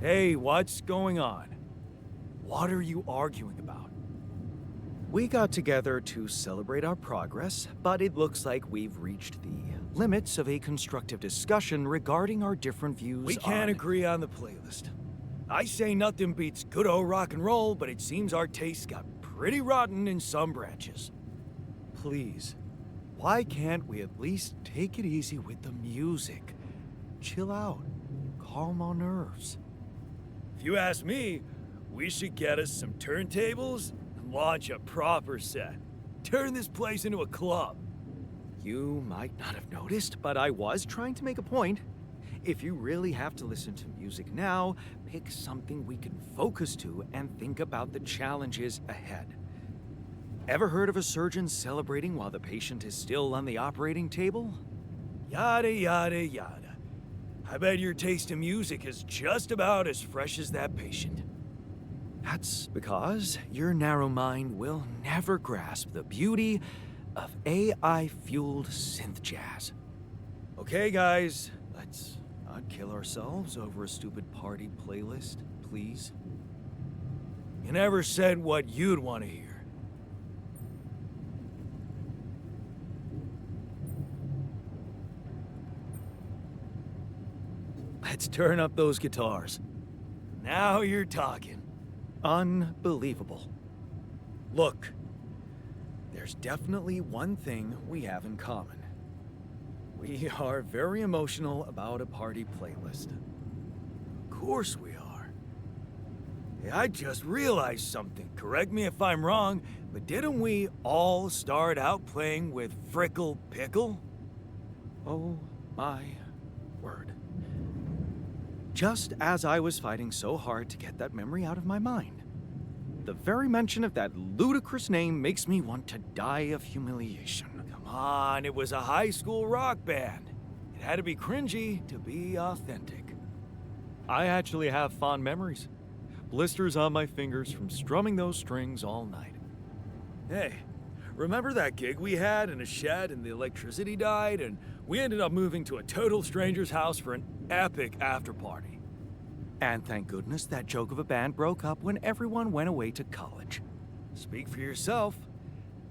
Hey, what's going on? What are you arguing about? We got together to celebrate our progress, but it looks like we've reached the limits of a constructive discussion regarding our different views. We can't agree on the playlist. I say nothing beats good old rock and roll, but it seems our tastes got pretty rotten in some branches. Please, why can't we at least take it easy with the music? Chill out, calm our nerves. If you ask me, we should get us some turntables and launch a proper set. Turn this place into a club. You might not have noticed, but I was trying to make a point. If you really have to listen to music now, pick something we can focus to and think about the challenges ahead. Ever heard of a surgeon celebrating while the patient is still on the operating table? Yada, yada, yada. I bet your taste in music is just about as fresh as that patient. That's because your narrow mind will never grasp the beauty of AI-fueled synth jazz. Okay, guys, let's not kill ourselves over a stupid party playlist, please. You never said what you'd want to hear. Let's turn up those guitars. Now you're talking. Unbelievable. Look, there's definitely one thing we have in common. We are very emotional about a party playlist. Of course we are. Hey, I just realized something. Correct me if I'm wrong, but didn't we all start out playing with Frickle Pickle? Oh my word. Just as I was fighting so hard to get that memory out of my mind. The very mention of that ludicrous name makes me want to die of humiliation. Come on, it was a high school rock band. It had to be cringy to be authentic. I actually have fond memories. Blisters on my fingers from strumming those strings all night. Hey, remember that gig we had in a shed and the electricity died and we ended up moving to a total stranger's house for an epic after-party? And thank goodness that joke of a band broke up when everyone went away to college. Speak for yourself.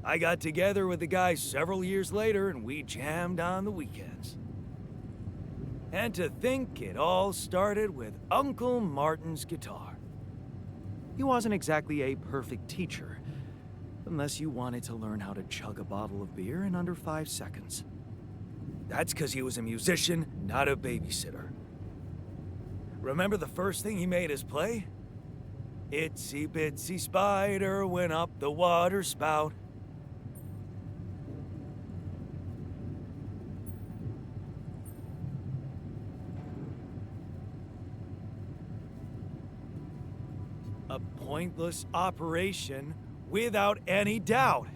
I got together with the guys several years later and we jammed on the weekends. And to think it all started with Uncle Martin's guitar. He wasn't exactly a perfect teacher, unless you wanted to learn how to chug a bottle of beer in under 5 seconds. That's because he was a musician, not a babysitter. Remember the first thing he made us play? Itsy bitsy spider went up the water spout. A pointless operation without any doubt.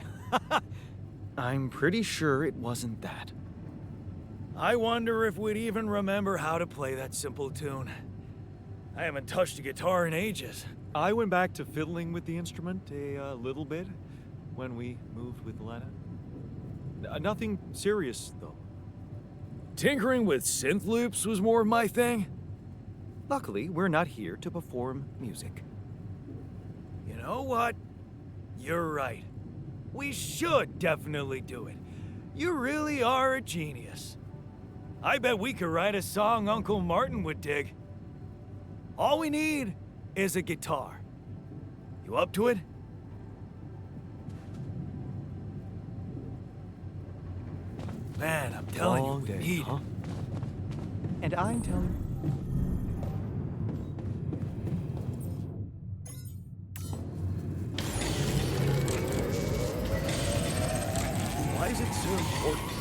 I'm pretty sure it wasn't that. I wonder if we'd even remember how to play that simple tune. I haven't touched a guitar in ages. I went back to fiddling with the instrument a little bit when we moved with Lena. Nothing serious, though. Tinkering with synth loops was more of my thing. Luckily, we're not here to perform music. You know what? You're right. We should definitely do it. You really are a genius. I bet we could write a song Uncle Martin would dig. All we need is a guitar. You up to it? Man, I'm telling you, we need it. And I'm telling you. Why is it so important?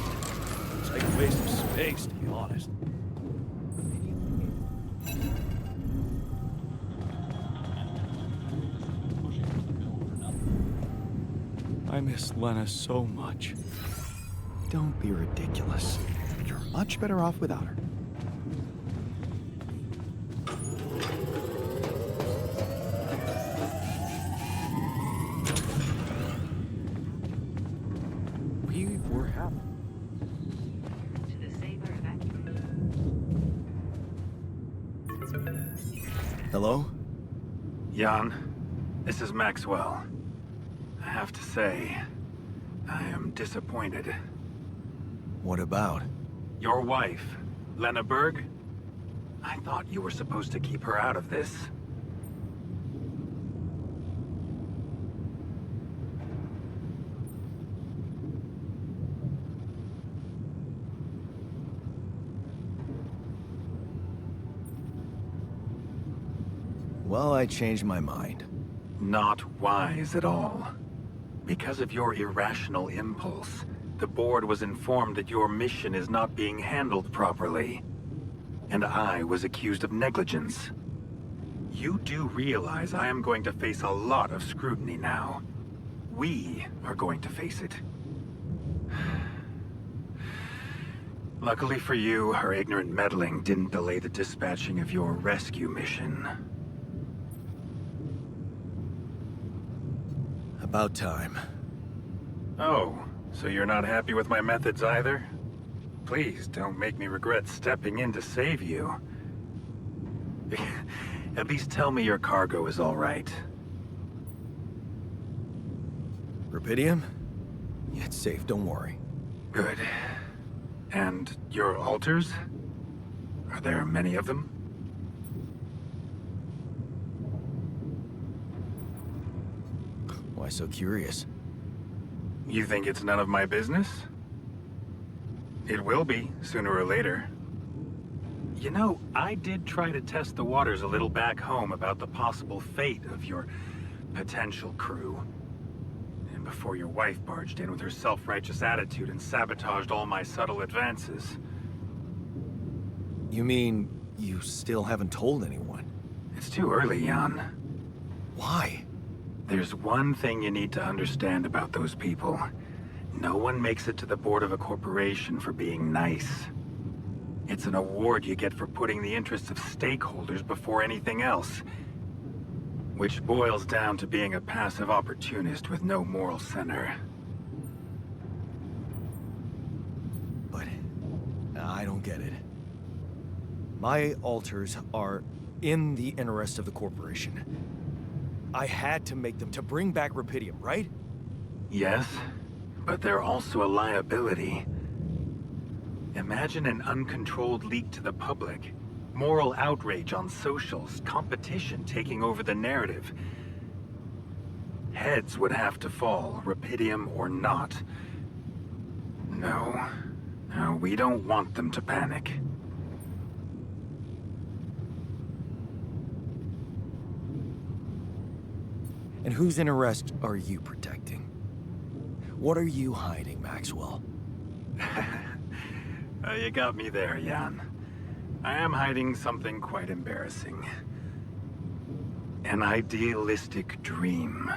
It's like a waste of space, to be honest. I miss Lena so much. Don't be ridiculous. You're much better off without her. We were happy. Hello? Jan, this is Maxwell. I have to say, I am disappointed. What about? Your wife, Lena Berg? I thought you were supposed to keep her out of this. Well, I changed my mind. Not wise at all. Because of your irrational impulse, the board was informed that your mission is not being handled properly. And I was accused of negligence. You do realize I am going to face a lot of scrutiny now. We are going to face it. Luckily for you, her ignorant meddling didn't delay the dispatching of your rescue mission. About time. Oh, so you're not happy with my methods either? Please don't make me regret stepping in to save you. At least tell me your cargo is all right. Rapidium? Yeah, it's safe, don't worry. Good. And your altars? Are there many of them? Why so curious? You think it's none of my business? It will be, sooner or later. You know, I did try to test the waters a little back home about the possible fate of your potential crew. And before your wife barged in with her self-righteous attitude and sabotaged all my subtle advances. You mean you still haven't told anyone? It's too early, Jan. Why? There's one thing you need to understand about those people. No one makes it to the board of a corporation for being nice. It's an award you get for putting the interests of stakeholders before anything else. Which boils down to being a passive opportunist with no moral center. But I don't get it. My altars are in the interest of the corporation. I had to make them to bring back Rapidium, right? Yes, but they're also a liability. Imagine an uncontrolled leak to the public, moral outrage on socials, competition taking over the narrative. Heads would have to fall, Rapidium or not. No, we don't want them to panic. And whose interest are you protecting? What are you hiding, Maxwell? You got me there, Jan. I am hiding something quite embarrassing. An idealistic dream.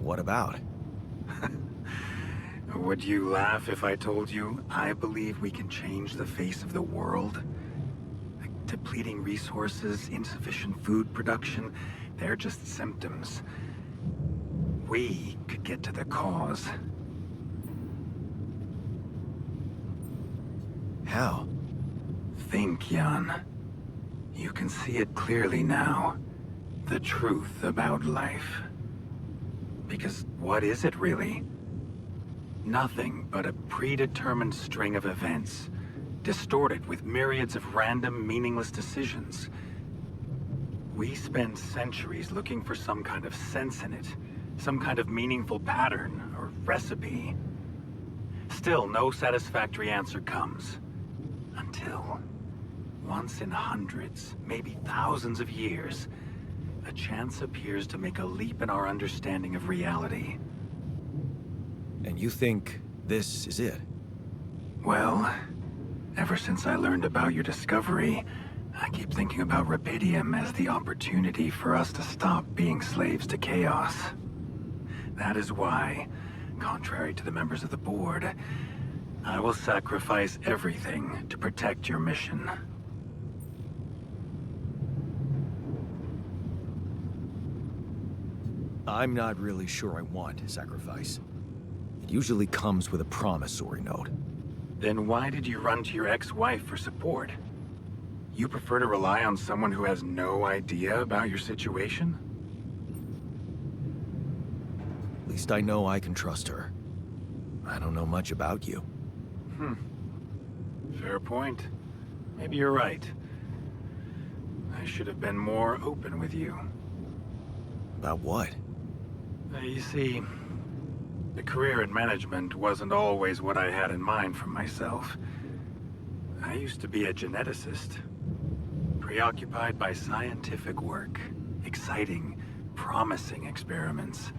What about? Would you laugh if I told you I believe we can change the face of the world? Like depleting resources, insufficient food production, they're just symptoms. We could get to the cause. How? Think, Jan. You can see it clearly now. The truth about life. Because what is it really? Nothing but a predetermined string of events, distorted with myriads of random, meaningless decisions. We spend centuries looking for some kind of sense in it, some kind of meaningful pattern or recipe. Still, no satisfactory answer comes. Until, once in hundreds, maybe thousands of years, a chance appears to make a leap in our understanding of reality. And you think this is it? Well, ever since I learned about your discovery, I keep thinking about Rapidium as the opportunity for us to stop being slaves to chaos. That is why, contrary to the members of the board, I will sacrifice everything to protect your mission. I'm not really sure I want sacrifice. It usually comes with a promissory note. Then why did you run to your ex-wife for support? You prefer to rely on someone who has no idea about your situation? At least I know I can trust her. I don't know much about you. Fair point. Maybe you're right. I should have been more open with you. About what? You see, the career in management wasn't always what I had in mind for myself. I used to be a geneticist, preoccupied by scientific work, exciting, promising experiments.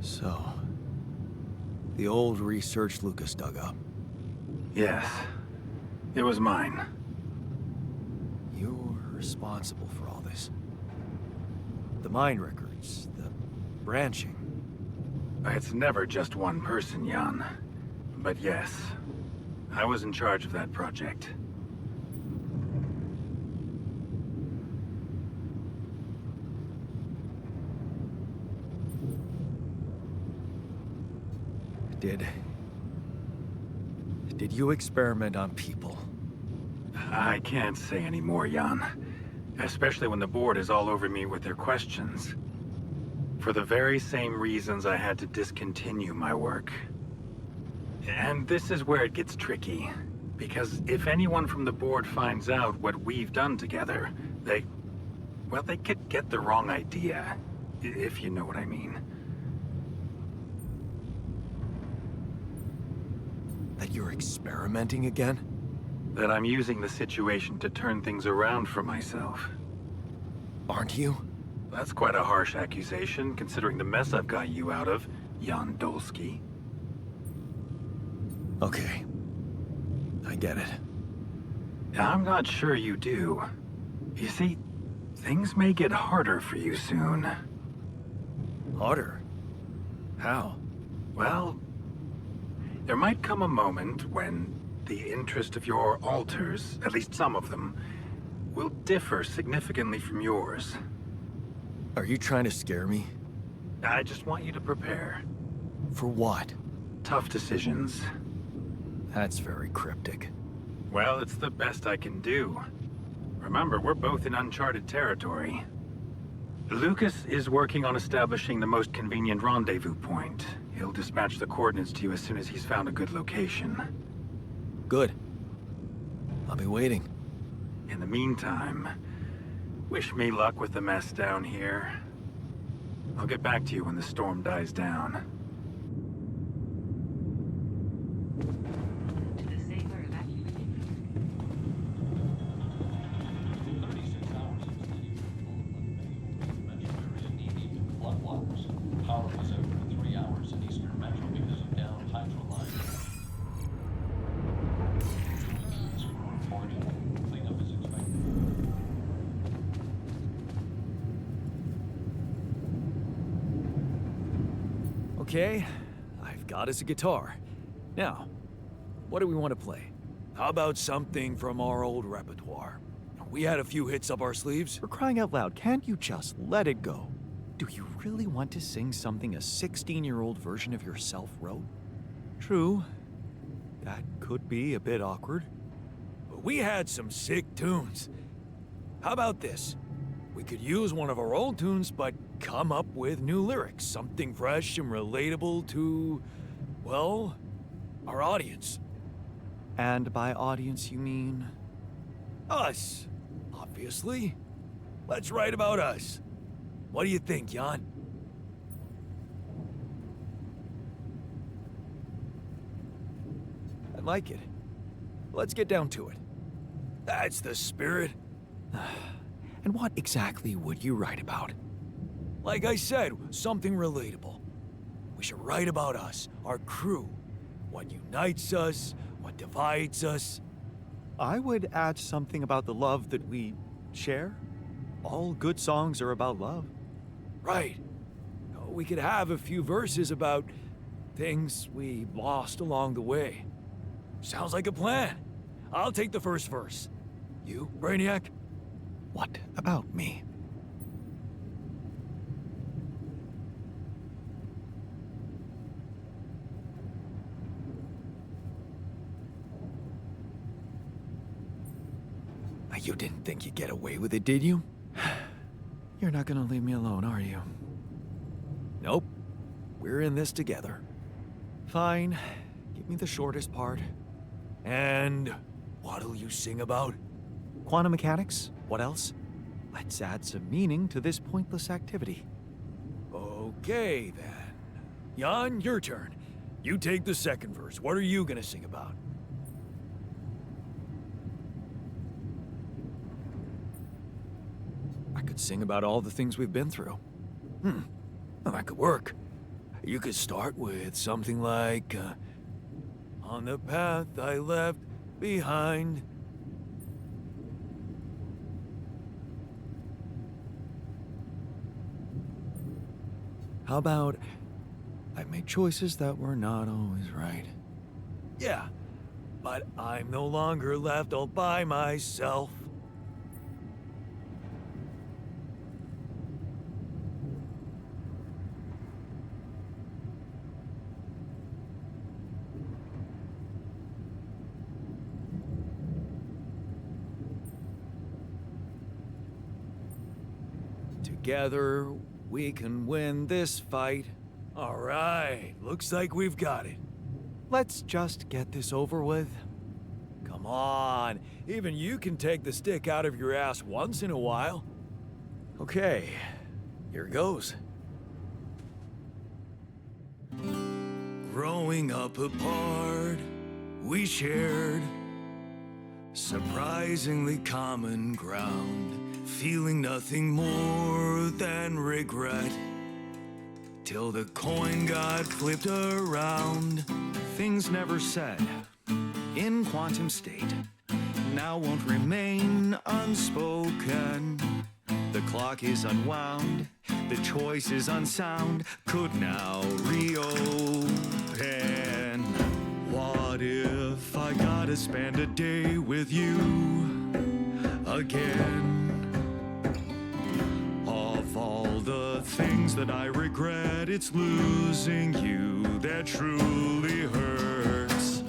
So, the old research Lucas dug up. Yes, it was mine. You're responsible for all this. The mine records, the branching. It's never just one person, Jan. But yes, I was in charge of that project. Did you experiment on people? I can't say any more, Jan. Especially when the board is all over me with their questions. For the very same reasons I had to discontinue my work. And this is where it gets tricky. Because if anyone from the board finds out what we've done together, they could get the wrong idea. If you know what I mean. That you're experimenting again? That I'm using the situation to turn things around for myself. Aren't you? That's quite a harsh accusation, considering the mess I've got you out of, Jan Dolsky. Okay. I get it. I'm not sure you do. You see, things may get harder for you soon. Harder? How? Well, there might come a moment when the interest of your alters, at least some of them, will differ significantly from yours. Are you trying to scare me? I just want you to prepare. For what? Tough decisions. That's very cryptic. Well, it's the best I can do. Remember, we're both in uncharted territory. Lucas is working on establishing the most convenient rendezvous point. He'll dispatch the coordinates to you as soon as he's found a good location. Good. I'll be waiting. In the meantime, wish me luck with the mess down here. I'll get back to you when the storm dies down. To the sailor evacuated. 36 hours since the floodwaters. Power was out for 3 hours in eastern metro because of down hydro lines. Keys were reported. Cleanup is expected. Okay, I've got us a guitar. Now, what do we want to play? How about something from our old repertoire? We had a few hits up our sleeves. For crying out loud, can't you just let it go? Do you really want to sing something a 16-year-old version of yourself wrote? True. That could be a bit awkward. But we had some sick tunes. How about this? We could use one of our old tunes, but come up with new lyrics. Something fresh and relatable to, well, our audience. And by audience, you mean? Us, obviously. Let's write about us. What do you think, Jan? I like it. Let's get down to it. That's the spirit. And what exactly would you write about? Like I said, something relatable. We should write about us, our crew. What unites us, what divides us. I would add something about the love that we share. All good songs are about love. Right. We could have a few verses about things we lost along the way. Sounds like a plan. I'll take the first verse. You, Brainiac? What about me? You didn't think you'd get away with it, did you? You're not gonna leave me alone, are you? Nope. We're in this together. Fine. Give me the shortest part. And what'll you sing about? Quantum mechanics? What else? Let's add some meaning to this pointless activity. Okay, then. Jan, your turn. You take the second verse. What are you gonna sing about? I could sing about all the things we've been through. Well, that could work. You could start with something like, on the path I left behind. How about, I've made choices that were not always right. Yeah, but I'm no longer left all by myself. Together, we can win this fight. All right, looks like we've got it. Let's just get this over with. Come on, even you can take the stick out of your ass once in a while. Okay, here goes. Growing up apart, we shared surprisingly common ground. Feeling nothing more than regret. Till the coin got flipped around. Things never said in quantum state now won't remain unspoken. The clock is unwound, the choice is unsound, could now reopen. What if I gotta spend a day with you again? Of all the things that I regret, it's losing you that truly hurts.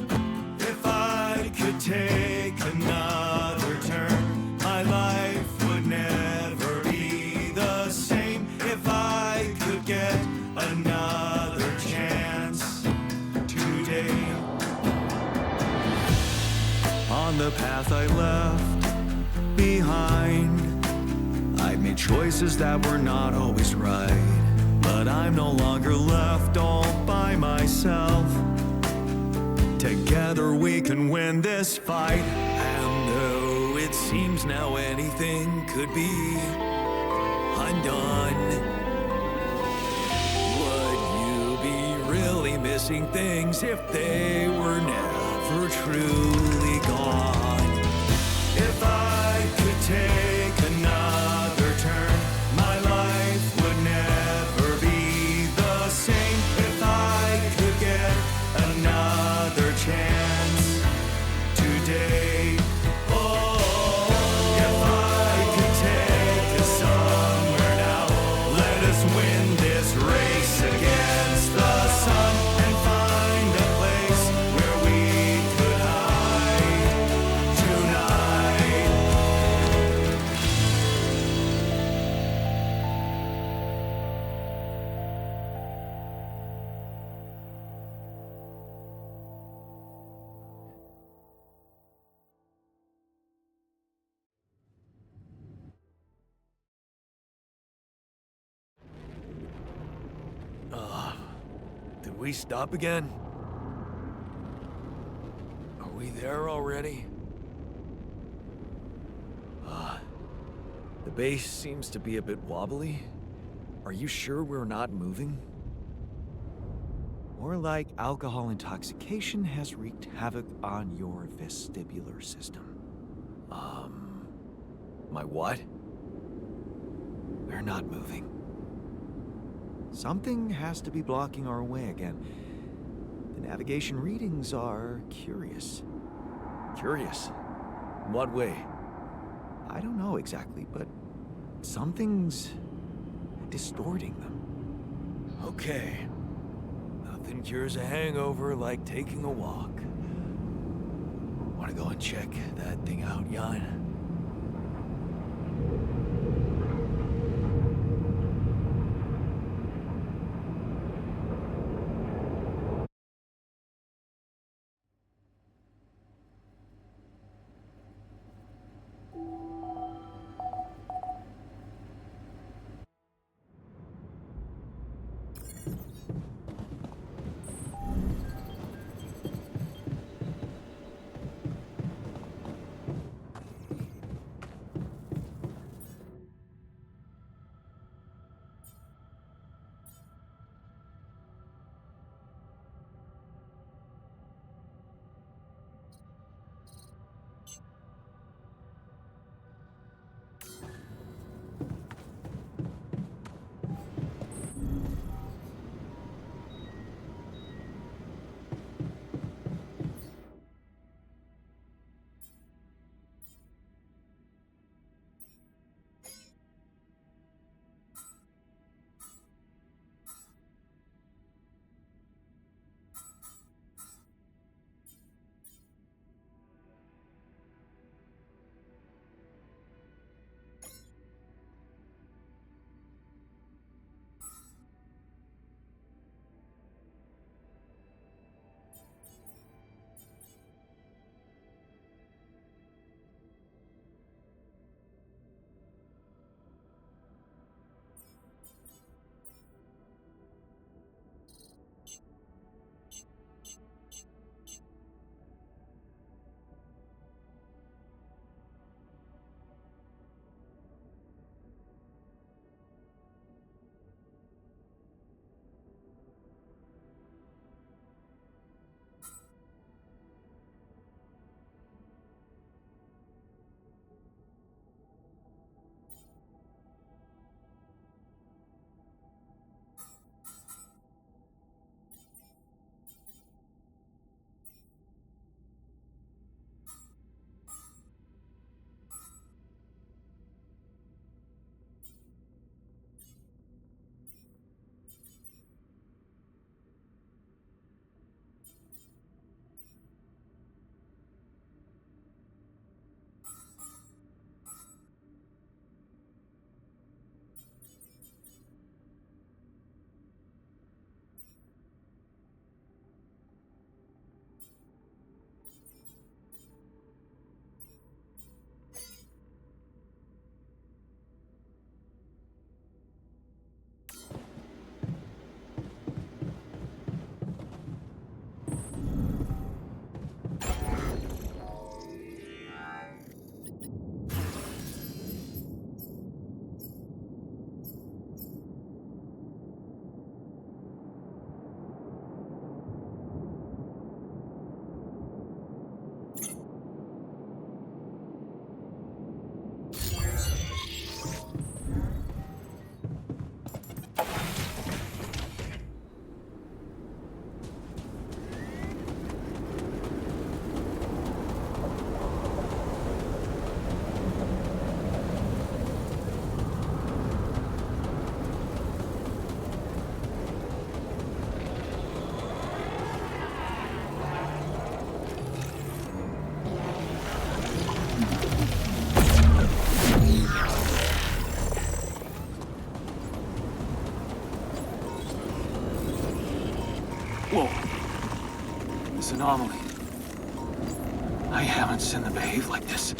If I could take another turn, my life would never be the same. If I could get another chance today. On the path I left behind, I made choices that were not always right, but I'm no longer left all by myself. Together we can win this fight, and though it seems now anything could be undone, would you be really missing things if they were never truly gone? If I could take another turn, my life would never be the same. If I could get another chance today. Oh, if I could take us somewhere now, let us win this race against the sun and find a place where we could hide tonight. Did we stop again? Are we there already? The base seems to be a bit wobbly. Are you sure we're not moving? More like alcohol intoxication has wreaked havoc on your vestibular system. My what? We're not moving. Something has to be blocking our way again. The navigation readings are curious. Curious? In what way? I don't know exactly, but something's distorting them. Okay. Nothing cures a hangover like taking a walk. Wanna go and check that thing out, Jan? anomaly. I haven't seen them behave like this.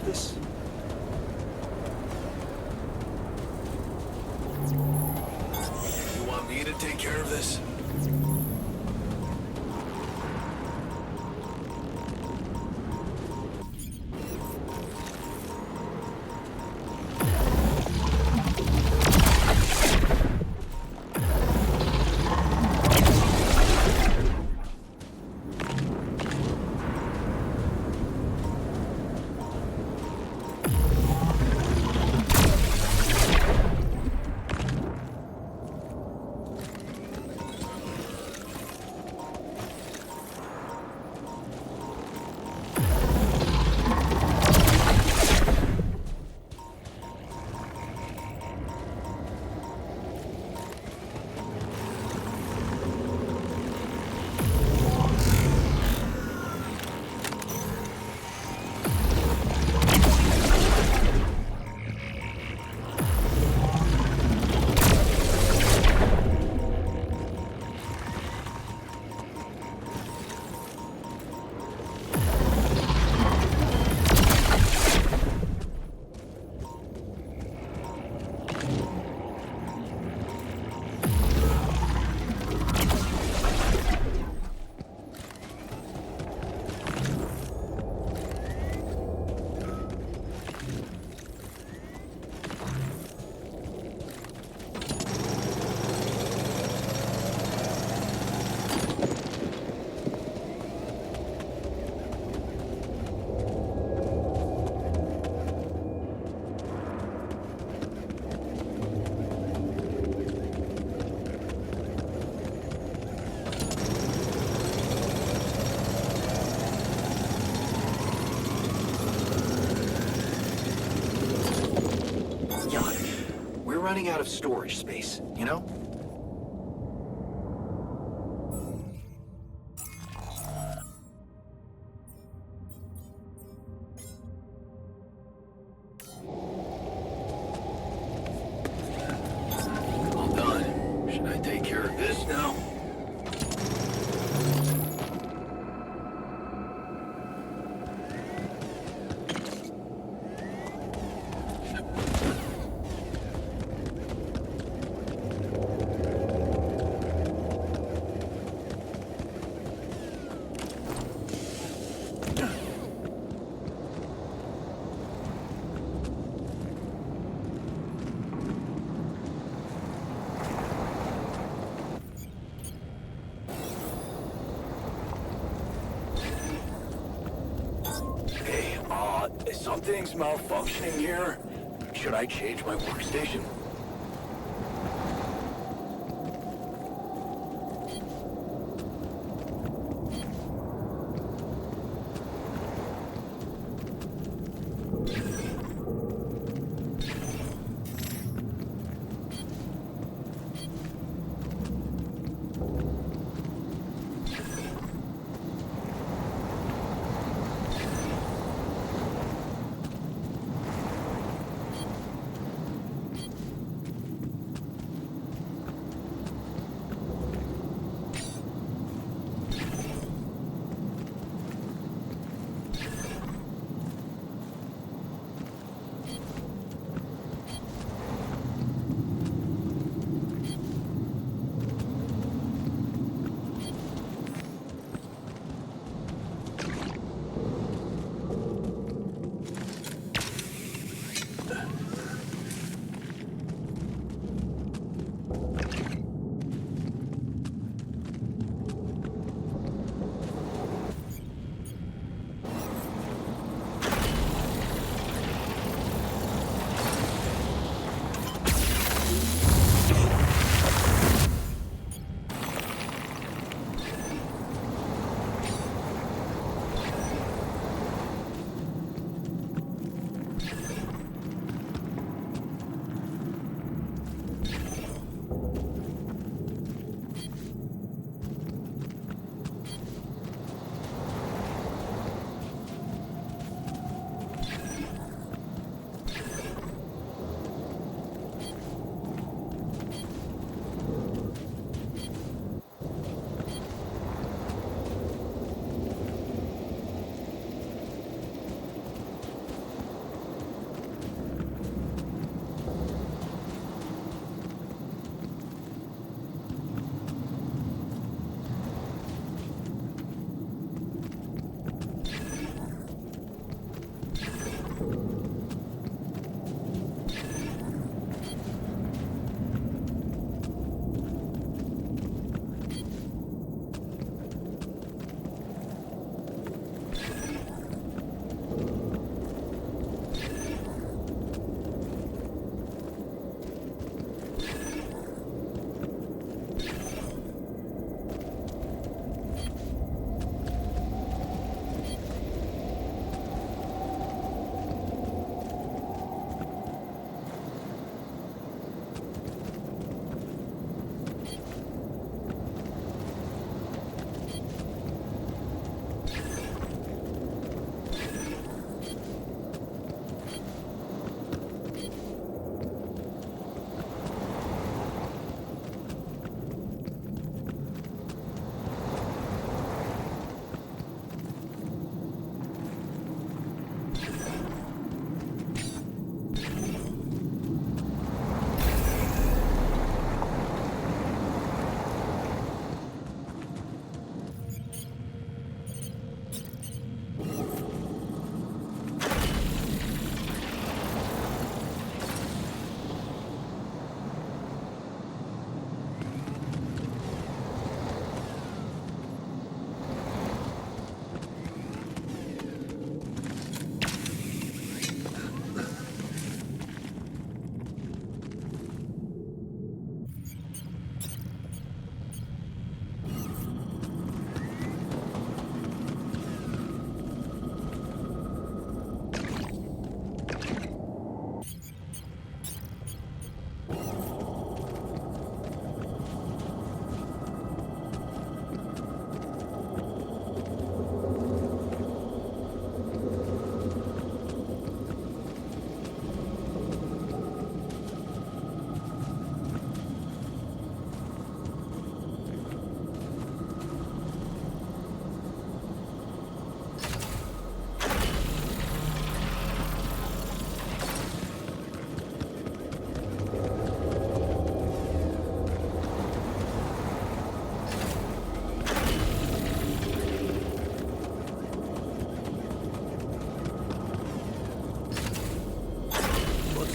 This? You want me to take care of this? We're running out of storage space, you know? All done. Should I take care of this now? Something's malfunctioning here. Should I change my workstation?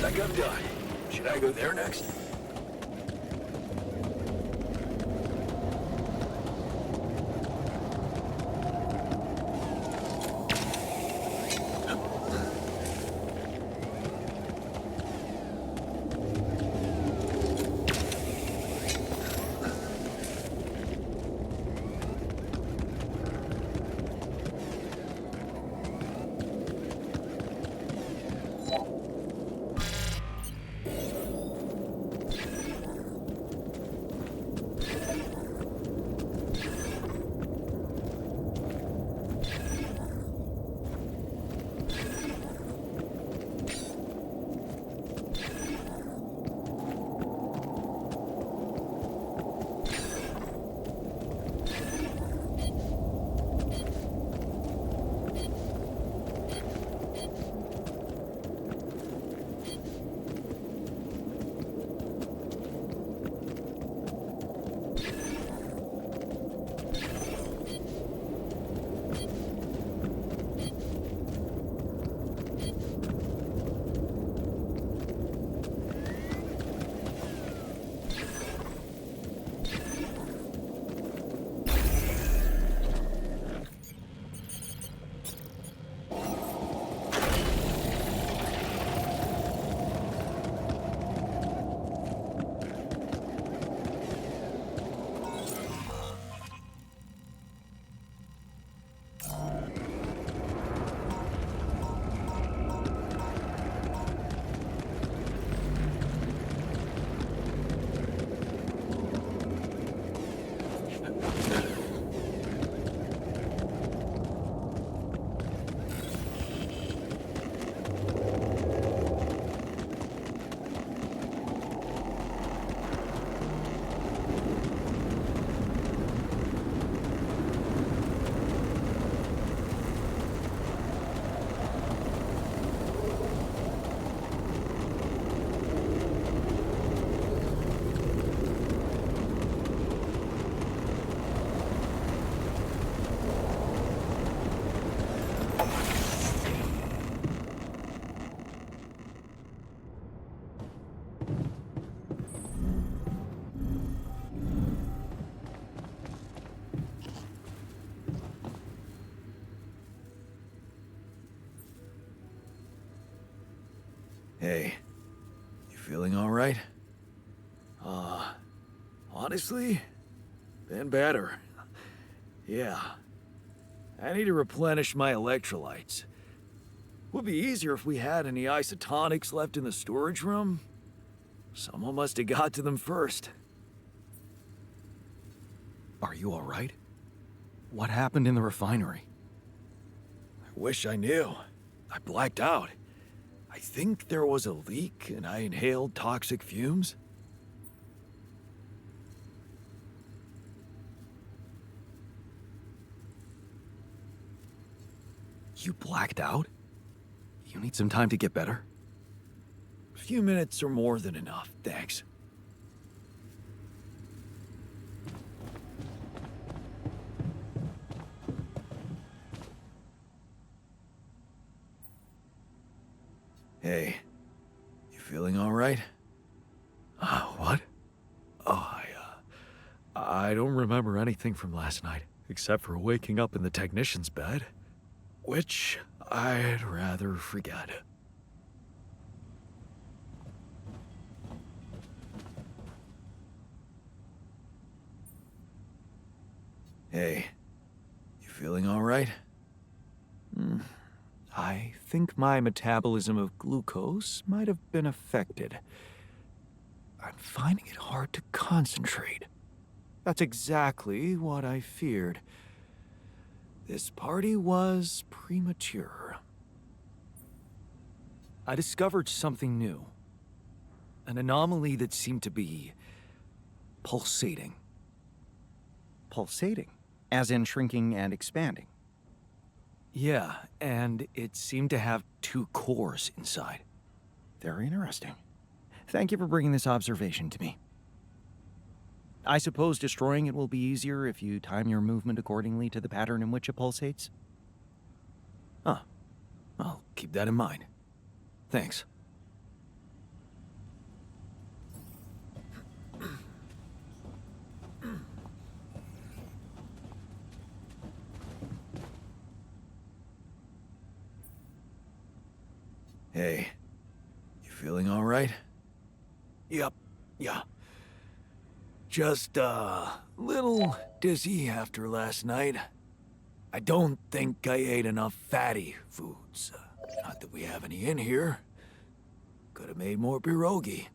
like I'm done. Should I go there next? Hey, you feeling all right? Honestly, been better. Yeah. I need to replenish my electrolytes. Would be easier if we had any isotonics left in the storage room. Someone must have got to them first. Are you all right? What happened in the refinery? I wish I knew. I blacked out. I think there was a leak and I inhaled toxic fumes. You blacked out? You need some time to get better? A few minutes are more than enough, thanks. Hey, you feeling all right? What? Oh, I don't remember anything from last night, except for waking up in the technician's bed, which I'd rather forget. Hey, you feeling all right? I think my metabolism of glucose might have been affected. I'm finding it hard to concentrate. That's exactly what I feared. This party was premature. I discovered something new. An anomaly that seemed to be pulsating. Pulsating, as in shrinking and expanding. Yeah, and it seemed to have two cores inside. Very interesting. Thank you for bringing this observation to me. I suppose destroying it will be easier if you time your movement accordingly to the pattern in which it pulsates? I'll keep that in mind. Thanks. Hey, you feeling all right? Yep, yeah. Just a little dizzy after last night. I don't think I ate enough fatty foods. Not that we have any in here. Could have made more pierogi.